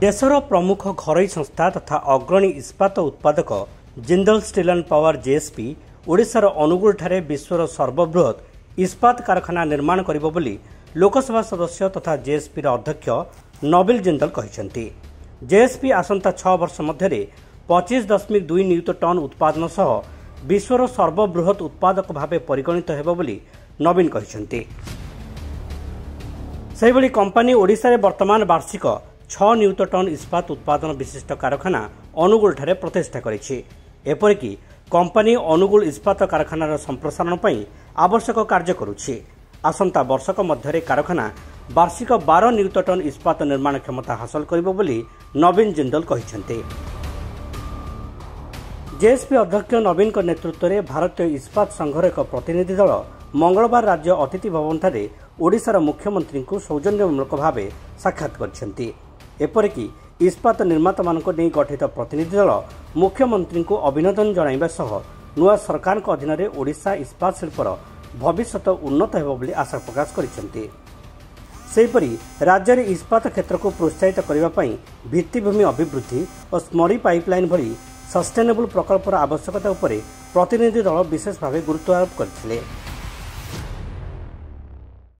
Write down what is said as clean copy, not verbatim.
देशर प्रमुख घरोई संस्था तथा अग्रणी इस्पात उत्पादक Jindal steel and power JSP ओडिशार अनुगुल ठारे विश्वर सर्वबृहत इस्पात कारखाना निर्माण करिबो बोली लोकसभा सदस्य तथा जेएसपी अध्यक्ष नबिल जिंदल कहिसेंती। जेएसपी आसंता 6 वर्ष मध्य 25.2 नियुत टन उत्पादन सह विश्वर सर्वबृहत उत्पादक भाव परिगणित हेबो बोली नवीन कहिसेंती। सेहिभଳି कंपनी ओडिशा रे वर्तमान वार्षिक 6 नियुत टन इस्पात उत्पादन विशिष्ट कारखाना अनुगुल ठारे प्रतिष्ठा करिछि। एपरिकी कंपनी अनुगुल इस्पात कारखानार संप्रसारण पई आवश्यक कार्य करुछि। आसंता वर्षक मध्य कारखाना वार्षिक 12 नियुत टन इस्पात निर्माण क्षमता हासिल करिबो बोली नवीन जिंदल कहिसेंती। जेएसपी अध्यक्ष नवीन नेतृत्व में भारतीय इस्पात संघर एक प्रतिनिधि दल मंगलवार राज्य अतिथि भवन ठारे ओडिशार मुख्यमंत्री को सौजन्यमूलक भाव साक्षात करछंती। एपरिकी इस्पात निर्माता मानक नहीं गठित प्रतिनिधि दल मुख्यमंत्री को अभिनंदन जणाइबा सह नुआ सरकार अधीन में ओडिशा इस्पात शिल्पर भविष्य उन्नत हेबो बोली आशा प्रकाश करिसेंती। सेहिपरि राज्य में इस्पात क्षेत्र को प्रोत्साहित करने पई भित्तिभूमि अभिवृद्धि और स्मरी पाइपलाइन भली सस्टेनेबल प्रकल्पर आवश्यकता उपरे प्रतिनिधि दल विशेष भाव गुरुत्व आरोप करथिले।